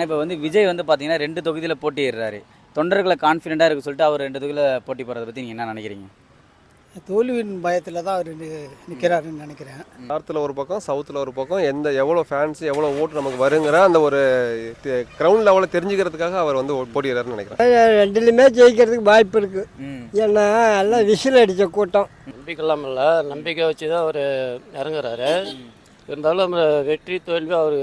இப்போ வந்து விஜய் வந்து பார்த்தீங்கன்னா 2 தொகுதியில போட்டியிடுறாரு. தொண்டர்களை கான்ஃபிடென்ட்டா இருக்க சொல்லிட்டு அவர் 2 தொகுதியில போட்டி போடுறத பத்தி நீங்க என்ன நினைக்கிறீங்க? தோல்வியின் பயத்தில் தான் அவர் நிற்கிறாருன்னு நினைக்கிறேன். நார்த்தில் ஒரு பக்கம், சவுத்தில் ஒரு பக்கம், எவ்வளோ ஃபேன்ஸ் எவ்வளோ ஓட்டு நமக்கு வருங்கிற அந்த ஒரு கிரவுண்ட் லெவலில் தெரிஞ்சுக்கிறதுக்காக அவர் வந்து போட்டியிடறாருன்னு நினைக்கிறேன். ரெண்டுலையுமே ஜெயிக்கிறதுக்கு வாய்ப்பு இருக்குது. ஏன்னா எல்லாம் விசில் அடித்த கூட்டம். நம்பிக்கைலாம் இல்லை, நம்பிக்கை வச்சு தான் அவர் இறங்குறாரு. இருந்தாலும் வெற்றி தோல்வி அவர்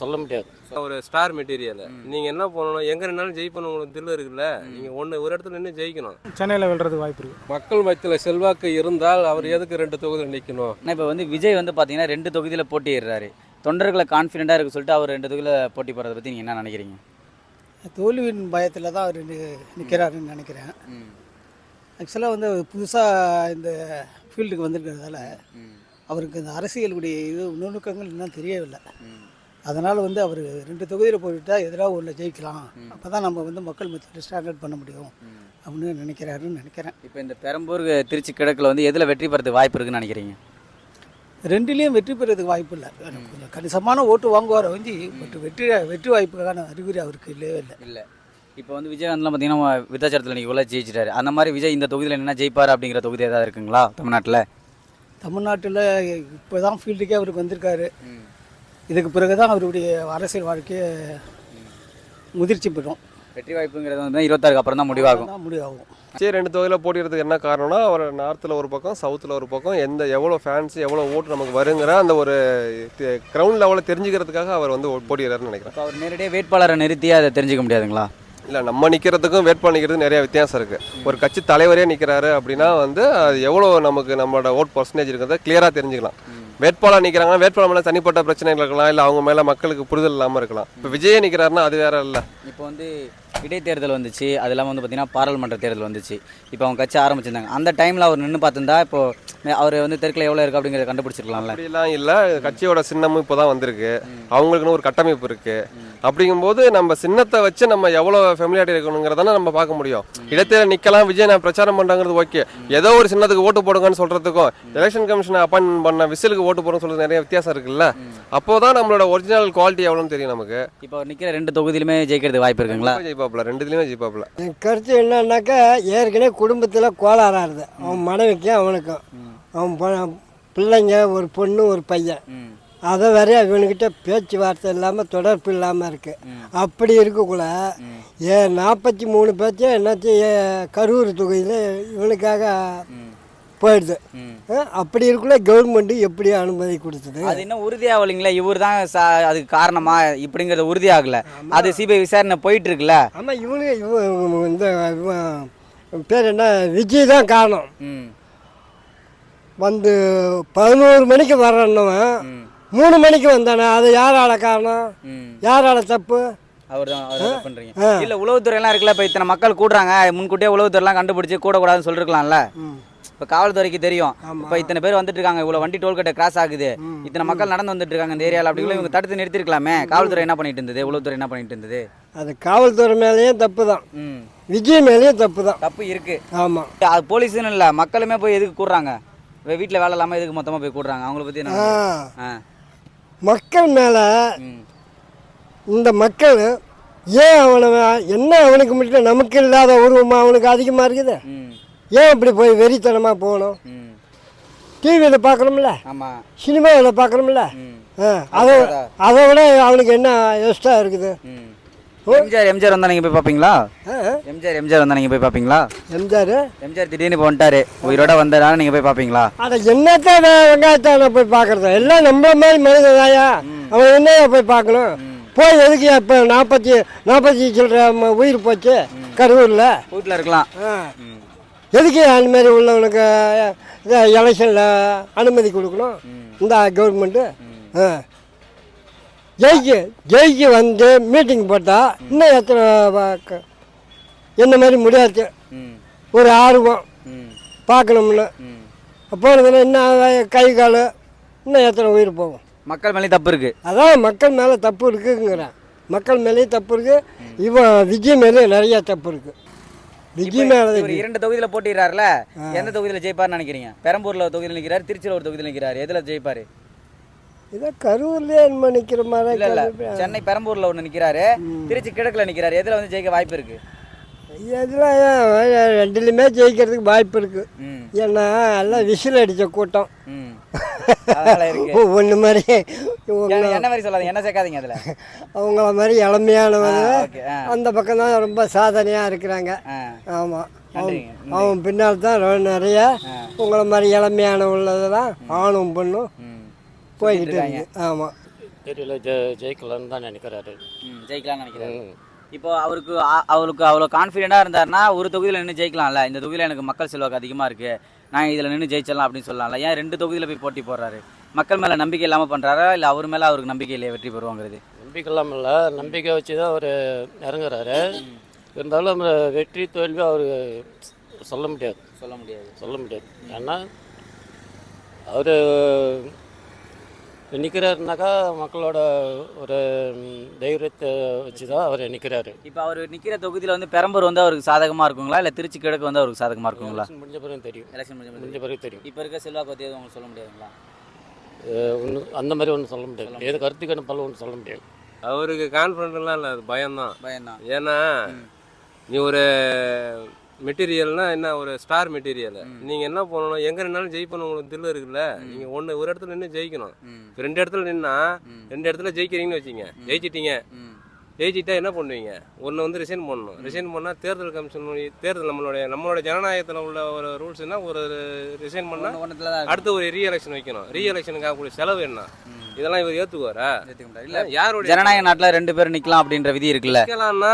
சொல்ல முடியாது. ஒரு ஸ்டார் மெட்டீரியல். நீங்கள் என்ன பண்ணணும், எங்கே நின்னாலும் ஜெயிப்பணும். உங்களுக்கு தில்லு இருக்குல்ல, நீங்கள் ஒரு இடத்துல நின்று ஜெயிக்கணும். சென்னையில் வெல்றது வாய்ப்பு இருக்குது. மக்கள் மத்தியில் செல்வாக்கு இருந்தால் அவர் எதுக்கு 2 தொகுதியில் நிற்கணும்? இப்போ வந்து விஜய் வந்து பார்த்தீங்கன்னா 2 தொகுதியில போட்டியிடுறாரு. தொண்டர்களை கான்ஃபிடென்ட்டா இருக்க சொல்லிட்டு அவர் 2 தொகுதியில போட்டி போடுறத பத்தி நீங்க என்ன நினைக்கிறீங்க? தோல்வியின் பயத்தில் தான் அவர் நிற்கிறாருன்னு நினைக்கிறேன். ஆக்சுவலாக வந்து புதுசாக இந்த ஃபீல்டுக்கு வந்திருக்கிறதால அவருக்கு இந்த அரசியலுடைய நுணுக்கங்கள் இன்னும் தெரியவில்லை. அதனால் வந்து அவர் 2 தொகுதியில் போயிட்டால் எதிராக உள்ள ஜெயிக்கலாம். அப்போ தான் நம்ம வந்து மக்கள் மத்தியில் ஸ்டாண்டர்ட் பண்ண முடியும் அப்படின்னு நினைக்கிறாருன்னு நினைக்கிறேன். இப்போ இந்த பெரம்பூர் திருச்சி கிழக்கில் வந்து எதில் வெற்றி பெறதுக்கு வாய்ப்பு இருக்குன்னு நினைக்கிறீங்க? 2லேயும் வெற்றி பெறதுக்கு வாய்ப்பு இல்லை. கொஞ்சம் கணிசமான ஓட்டு வாங்குவார் வந்து, பட் வெற்றி வாய்ப்புக்கான அறிகுறி அவருக்கு இல்லவே இல்லை. இப்போ வந்து விஜயகாந்த்லாம் பார்த்தீங்கன்னா விருத்தாச்சலத்தில் நீங்கள் இவ்வளோ ஜெயிச்சிட்டாரு. அந்த மாதிரி விஜய் இந்த தொகுதியில் என்ன ஜெயிப்பார் அப்படிங்கிற தொகுதி ஏதாவது இருக்குங்களா தமிழ்நாட்டில்? இப்போ தான் ஃபீல்டுக்கே அவருக்கு வந்திருக்காரு. இதுக்கு பிறகு தான் அவருடைய அரசியல் வாழ்க்கையை முதிர்ச்சி பெறும். வெற்றி வாய்ப்புங்கிறது வந்து 26க்கு அப்புறம் தான் முடிவாகும். சரி, 2 தொகுதியில் போட்டியிடறதுக்கு என்ன காரணம்னா, அவர் நார்த்தில் ஒரு பக்கம், சவுத்தில் ஒரு பக்கம், எவ்வளோ ஃபேன்ஸ் எவ்வளோ ஓட்டு நமக்கு வருங்கிற அந்த ஒரு கிரவுண்ட் லெவலில் தெரிஞ்சுக்கிறதுக்காக அவர் வந்து போட்டியிடறாருன்னு நினைக்கிறேன். அவர் நேரடியாக வேட்பாளரை நிறுத்தி அதை தெரிஞ்சுக்க முடியாதுங்களா? இல்லை, நம்ம நிற்கிறதுக்கும் வேட்பாளர் நிற்கிறதுக்கும் நிறைய வித்தியாசம் இருக்குது. ஒரு கட்சி தலைவரே நிற்கிறாரு அப்படின்னா வந்து அது எவ்வளோ நமக்கு நம்மளோட ஓட் பர்சன்டேஜ் இருக்கிறத கிளியராக தெரிஞ்சுக்கலாம். வேட்பாளர் நிற்கிறாங்கன்னா வேட்பாளர் மேலே தனிப்பட்ட பிரச்சனைகள் இருக்கலாம், இல்லை அவங்க மேலே மக்களுக்கு புரிதல் இல்லாமல் இருக்கலாம். இப்போ விஜயே நிற்கிறாருன்னா அது வேற இல்லை. இப்போ வந்து இடைத்தேர்தல் வந்துச்சு, அது இல்லாமல் வந்து பார்த்திங்கன்னா பாராளுமன்ற தேர்தல் வந்துச்சு. இப்போ அவங்க கட்சி ஆரம்பிச்சிருந்தாங்க. அந்த டைமில் அவர் நின்று பார்த்துருந்தா இப்போது அவர் வந்து தெற்கில் எவ்வளோ இருக்குது அப்படிங்கிறத கண்டுபிடிச்சிருக்கலாம்ல. அப்படிலாம் இல்லை, கட்சியோட சின்னமும் இப்போ தான் வந்திருக்கு. அவங்களுக்குன்னு ஒரு கட்டமைப்பு இருக்குது. அப்படிங்கும்போது நம்ம சின்னத்தை வச்சு நம்ம எவ்வளோ ஃபெமிலியாரிட்டி இருக்கணுங்கிறதானே நம்ம பார்க்க முடியும். இடைத்தேர்தல் நிற்கலாம், விஜய் நான் பிரச்சாரம் பண்ணுறாங்கிறது ஓகே. ஏதோ ஒரு சின்னத்துக்கு ஓட்டு போடுங்கன்னு சொல்கிறதுக்கும் எலெக்ஷன் கமிஷனை அப்பாயின்மெண்ட் பண்ண விசிலுக்கு ஓட்டு போடுறோம்னு சொல்கிறது நிறைய வித்தியாசம் இருக்குல்ல. அப்போ தான் நம்மளோட ஒரிஜினல் குவாலிட்டி எவ்வளோன்னு தெரியும் நமக்கு. இப்போ நிற்கிற 2 தொகுதியிலுமே ஜெயிக்கிறது வாய்ப்பு இருக்குங்களா? ஜெயிப்பாப்புல, 2த்துலையுமே ஜெயிப்பாப்புல. என் கருத்து என்னன்னாக்கா, ஏற்கனவே குடும்பத்தில் கோளாறாருது. அவன் மனைவிக்கும் அவனுக்கும், அவன் பிள்ளைங்க, ஒரு பொண்ணு ஒரு பையன். அதை வரைய இவனுக்கிட்ட பேச்சுவார்த்தை இல்லாமல் தொடர்பு இல்லாமல் இருக்குது. அப்படி இருக்கக்குள்ள 43 பேச்சு என்னாச்சும் கரூர் தொகுதியில் இவனுக்காக போயிடுது. அப்படி இருக்குள்ள கவர்மெண்ட்டு எப்படி அனுமதி கொடுத்தது? அது இன்னும் உறுதியாகலைங்களா? இவர் தான் அதுக்கு காரணமா இப்படிங்கிறது உறுதியாகலை. அது சிபிஐ விசாரணை போயிட்டு இருக்குல்ல. ஆமாம், இந்த பேர் என்ன, விஜய் தான் காரணம். வந்து 11 மணிக்கு வர்றவன் 3 மணிக்கு வந்தானே, அது யாரால காரணம்? யாரால தப்பு? அவர் தான் பண்றீங்க. இல்லை, உளவுத்துறையெல்லாம் இருக்குல்ல. இப்போ இத்தனை மக்கள் கூடுறாங்க, முன்கூட்டியே உளவுத்துறையெல்லாம் கண்டுபிடிச்சி கூடக்கூடாதுன்னு சொல்லிருக்கலாம்ல. இப்போ காவல்துறைக்கு தெரியும், இப்போ இத்தனை பேர் வந்துட்டு இருக்காங்க, இவ்வளோ வண்டி டோல்கேட்டை கிராஸ் ஆகுது, இத்தனை மக்கள் நடந்து வந்துட்டு இருக்காங்க இந்த ஏரியாவில் அப்படிங்களா, இவங்க தடுத்து நிறுத்திருக்கலாமே. காவல்துறை என்ன பண்ணிட்டு இருந்தது, உளவுத்துறை என்ன பண்ணிட்டு இருந்தது? அது காவல்துறை மேலேயும் தப்பு தான், விஜய் மேலேயும் தப்பு தான். தப்பு இருக்கு. ஆமாம், அது போலீஸுன்னு இல்லை, மக்களுமே போய் எதுக்கு கூடுறாங்க? வீட்டில் வேலை இல்லாமல் எதுக்கு மொத்தமாக போய் கூடுறாங்க? அவங்கள பற்றி என்ன? மக்கள் மேலே இந்த மக்கள் ஏன் அவனை என்ன அவனுக்கு மட்டும் நமக்கு இல்லாத உருவமாக அவனுக்கு அதிகமாக இருக்குது? ஏன் இப்படி போய் வெறித்தனமாக போகணும்? டிவியில் பார்க்கணும்ல, சினிமாவில் பார்க்கணும்ல, அதை விட அவனுக்கு என்ன எக்ஸ்ட்ரா இருக்குது? எம்ஜிஆர் வந்தா நீங்க போய் பாப்பீங்களா? எம்ஜிஆர் வந்தா நீங்க போய் பாப்பீங்களா? எம்ஜிஆர் திடீர்னு போன்ட்டாரு, உயிரோட வந்ததால நீங்க போய் பாப்பீங்களா? அட என்னத்தான் வெங்காயத்தான போய் பார்க்கறது? எல்லாம் நம்ம மாதிரி மனிததாயா, அவன் என்னையா போய் பார்க்கணும்? போய் எதுக்கு இப்போ 40 சில்லற உயிர் போச்சு கரூரில்? வீட்டில் இருக்கலாம். எதுக்கு அந்த மாதிரி உள்ளவனுக்கு எலெக்ஷனில் அனுமதி கொடுக்கணும் இந்த கவர்மெண்ட்டு? ஜெயிக்கு வந்து மீட்டிங் போட்டால் இன்னும் எத்தனை என்ன மாதிரி முடியாது, ஒரு ஆர்வம் பார்க்கணும்னு போனதுன்னா இன்னும் கை கால் இன்னும் எத்தனை உயிர் போகும்? மக்கள் மேலேயும் தப்பு இருக்குது. அதான் மக்கள் மேலே தப்பு இருக்குங்கிறேன். மக்கள் மேலேயும் தப்பு இருக்குது, இவன் விஜய் மேலேயும் நிறையா தப்பு இருக்குது. விஜய் மேலே 2 தொகுதியில் போட்டிடுறாருல, எந்த தொகுதியில் ஜெயிப்பார்னு நினைக்கிறீங்க? பெரம்பூரில் தொகுதியில் நிற்கிறார், திருச்சியில் ஒரு தொகுதியில் நிற்கிறார், எதில் ஜெயிப்பார்? இதை கரூர்லேயே என்ன நிற்கிற மாதிரி இல்ல இல்ல கேள்விப்பட்டேன். சென்னை பெரம்பூர்ல ஒண்ணு நிக்கிறாரு, திருச்சி கிழக்குல நிக்கிறாரு. எதுல வந்து ஜெயிக்க வாய்ப்பு இருக்கு? இதெல்லாம் ரெண்டுலையுமே ஜெயிக்கிறதுக்கு வாய்ப்பு இருக்குது. ம் ஏன்னா எல்லாம் விசில் அடித்த கூட்டம் ம் அதனால இருக்கு. ஒன்று மாதிரி இவங்க என்ன மாதிரி சொல்லாதீங்க, என்ன சேர்க்காதீங்க அதுல. அவங்கள மாதிரி இளமையானவங்க ஓகே. அந்த பக்கம் தான் ரொம்ப சாதனையாக இருக்கிறாங்க. ஆமாம், அவன் பின்னால் தான் நிறைய உங்களை மாதிரி இளமையான உள்ளதெல்லாம் ஆணும் பெண்ணும் போய்கிட்டு இருக்கு. ஆமாம், தெரியல ஜெயிக்கலான்னு தான் நினைக்கிறாரு. ஜெயிக்கலாம்னு நினைக்கிறேன். இப்போ அவருக்கு அவ்வளோ கான்ஃபிடென்ட்டாக இருந்தாருன்னா ஒரு தொகுதியில் நின்று ஜெயிக்கலாம்ல. இந்த தொகுதியில் எனக்கு மக்கள் செல்வாக்கு அதிகமாக இருக்குது, நான் இதில் நின்று ஜெயிச்சிடலாம் அப்படின்னு சொல்லலாம்ல. ஏன் 2 தொகுதியில் போய் போட்டி போடுறாரு? மக்கள் மேலே நம்பிக்கை இல்லாமல் பண்ணுறாரா, இல்லை அவர் மேலே அவருக்கு நம்பிக்கை இல்லையா வெற்றி பெறுவாங்கிறது? நம்பிக்கை இல்லாமல் இல்லை, நம்பிக்கை வச்சு தான் அவர் இறங்குறாரு. இருந்தாலும் நம்ம வெற்றி தோல்வி அவர் சொல்ல முடியாது. சொல்ல முடியாது. ஏன்னா அவர் நிற்கிறாருனாக்கா மக்களோட ஒரு தைரியத்தை வச்சு தான் அவர் நிற்கிறாரு. இப்போ அவர் நிற்கிற தொகுதியில் வந்து பெரம்பூர் வந்து அவருக்கு சாதகமாக இருக்குங்களா, இல்லை திருச்சி கிழக்கு வந்து அவருக்கு சாதகமாக இருக்குங்களா? முடிஞ்ச பிறகு தெரியும். எலெக்ஷன் முடிஞ்ச பிறகு தெரியும். இப்போ இருக்க செல்வாக்கு பற்றி எதுவும் உங்களுக்கு சொல்ல முடியாதுங்களா? ஒன்றும் அந்த மாதிரி ஒன்றும் சொல்ல முடியாது. எது கருத்து கணிப்பாலும் ஒன்றும் சொல்ல முடியாது. அவருக்கு கான்ஃபிடென்ட்லாம் இல்லை, அது பயம்தான். ஏன்னா நீ ஒரு மெட்டீரியல்னா என்ன, ஒரு ஸ்டார் மெட்டீரியல். நீங்கள் என்ன பண்ணணும், எங்கே நின்னாலும் ஜெயிப்பணும். உங்களுக்கு தில்லு இருக்குல்ல, நீங்கள் ஒரு இடத்துல நின்று ஜெயிக்கணும். இப்போ 2 இடத்துல நின்னா 2 இடத்துல ஜெயிக்கிறீங்கன்னு வச்சுங்க, ஜெயிச்சிட்டா என்ன பண்ணுவீங்க? ஒன்று வந்து ரிசைன் பண்ணணும். ரிசைன் பண்ணால் தேர்தல் கமிஷன், தேர்தல் நம்மளோட ஜனநாயகத்தில் உள்ள ஒரு ரூல்ஸ்னா, ஒரு ரிசைன் பண்ணால் அடுத்து ஒரு ரீஎலெக்ஷன் வைக்கணும். ரீஎலெக்ஷனுக்கு ஆகக்கூடிய செலவு என்ன, இதெல்லாம் இவர் ஏற்றுக்குவாரா? இல்லை, யாரோட ஜனநாயக நாட்டில் 2 பேர் நிற்கலாம் அப்படின்ற விதி இருக்குல்ல. நிற்கலாம்னா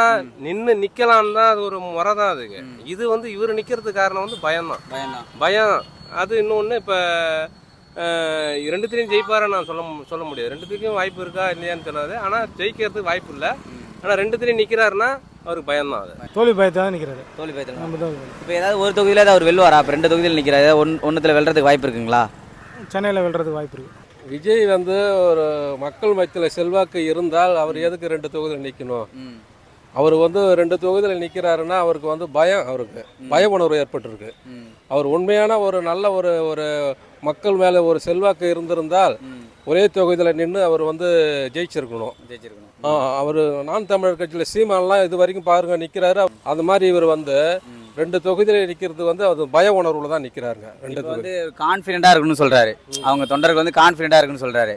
நிற்கலாம் தான், அது ஒரு முறை தான் அதுக்கு. இது வந்து இவர் நிற்கிறதுக்கு காரணம் வந்து பயம். அது இன்னொன்று, இப்போ 2த்துலையும் ஜெயிப்பார நான் சொல்ல முடியாது. 2த்துக்கும் வாய்ப்பு இருக்கா இல்லையான்னு தெரியாது. ஆனால் ஜெயிக்கிறதுக்கு வாய்ப்பு இல்லை. ஆனால் 2த்துலையும் நிற்கிறாருன்னா அவருக்கு பயம்தான். அது தோல்வி பயத்தை தான் நிற்கிறாரு. தோல்வி பயத்தில். இப்போ ஏதாவது ஒரு தொகுதியில் அவர் வெல்லுவாரா? இப்போ 2 தொகுதியில் நிற்கிறாரு, ஒன்றுத்தில் வெல்றதுக்கு வாய்ப்பு இருக்குங்களா? சென்னையில் வெல்றதுக்கு வாய்ப்பு இருக்குது. விஜய் வந்து ஒரு மக்கள் மத்தியில் செல்வாக்கு இருந்தால் அவர் எதுக்கு 2 தொகுதியில் நிற்கணும்? அவர் வந்து 2 தொகுதியில் நிற்கிறாருன்னா அவருக்கு வந்து அவருக்கு பய உணர்வு ஏற்பட்டிருக்கு. அவர் உண்மையான ஒரு நல்ல ஒரு மக்கள் மேலே ஒரு செல்வாக்கு இருந்திருந்தால் ஒரே தொகுதியில் நின்று அவர் வந்து ஜெயிச்சிருக்கணும். அவர் நான் தமிழர் கட்சியில் சீமான்லாம் இது வரைக்கும் பாருங்க நிற்கிறாரு. அந்த மாதிரி இவர் வந்து 2 தொகுதியில் நிற்கிறது வந்து அது பய உணர்வுல தான் நிற்கிறாருங்க. 2 வந்து கான்ஃபிடென்ட்டாக இருக்குன்னு சொல்கிறாரு, அவங்க தொண்டர்கள் வந்து கான்ஃபிடென்ட்டாக இருக்குன்னு சொல்கிறாரு.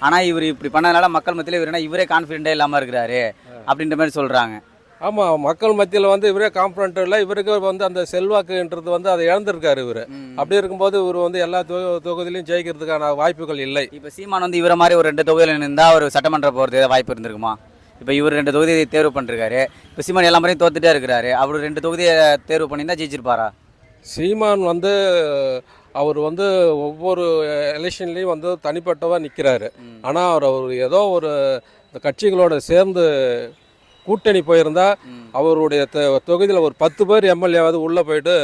ஆனால் இவர் இப்படி பண்ணதுனால மக்கள் மத்தியில் இவரே கான்ஃபிடென்ட்டே இல்லாமல் இருக்கிறாரு அப்படின்ற மாதிரி சொல்கிறாங்க. ஆமாம், மக்கள் மத்தியில் வந்து இவரே கான்ஃபிடென்ட் இல்லை. இவருக்கு வந்து அந்த செல்வாக்குன்றது வந்து அதை இழந்திருக்காரு இவர். அப்படி இருக்கும்போது இவர் வந்து எல்லா தொகுதியிலையும் ஜெயிக்கிறதுக்கான வாய்ப்புகள் இல்லை. இப்போ சீமான் வந்து இவரை மாதிரி ஒரு 2 தொகுதியில் இருந்தால் அவர் சட்டமன்ற போகிறது ஏதாவது வாய்ப்பு இருந்திருக்குமா? இப்போ இவர் 2 தொகுதியை தேர்வு பண்ணிருக்காரு. இப்போ சீமான் எல்லா மாதிரியும் தோத்துட்டே இருக்கிறாரு. அவர் 2 தொகுதியை தேர்வு பண்ணியிருந்தா ஜெயிச்சிருப்பாரா? சீமான் வந்து அவர் வந்து ஒவ்வொரு எலெக்ஷன்லேயும் வந்து தனிப்பட்டவா நிற்கிறாரு. ஆனால் அவர் ஏதோ ஒரு கட்சிகளோட சேர்ந்து கூட்டணி போயிருந்தா அவருடைய தொகுதியில் ஒரு 10 பேர் எம்எல்ஏவாவது உள்ளே போயிட்டு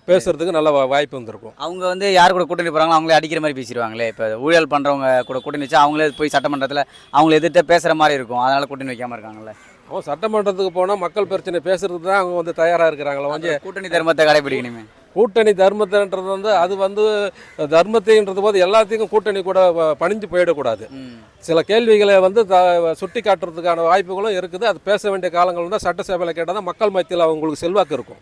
பேசுறதுக்கு நல்ல வாய்ப்பு இருந்திருக்கும். அவங்க வந்து யார் கூட கூட்டணி போகிறாங்களோ அவங்களே அடிக்கிற மாதிரி பேசிடுவாங்களே. இப்போ ஊழல் பண்ணுறவங்க கூட கூட்டணி வச்சா அவங்களே போய் சட்டமன்றத்தில் அவங்கள எதிர்த்து பேசுகிற மாதிரி இருக்கும். அதனால கூட்டணி வைக்காமல் இருக்காங்கல்ல. அவன் சட்டமன்றத்துக்கு போனால் மக்கள் பிரச்சனை பேசுறதுக்கு தான் அவங்க வந்து தயாராக இருக்கிறாங்களா? வந்து கூட்டணி தர்மத்தை கடைபிடிக்கணுமே. கூட்டணி தர்மத்தைன்றது வந்து அது வந்து தர்மத்தைன்றது போது எல்லாத்தையும் கூட்டணி கூட பணிஞ்சு போயிடக்கூடாது. சில கேள்விகளை வந்து சுட்டி காட்டுறதுக்கான வாய்ப்புகளும் இருக்குது. அது பேச வேண்டிய காலங்கள் தான் சட்டசபையில் கேட்டால் தான் மக்கள் மத்தியில் அவங்களுக்கு செல்வாக்கு இருக்கும்.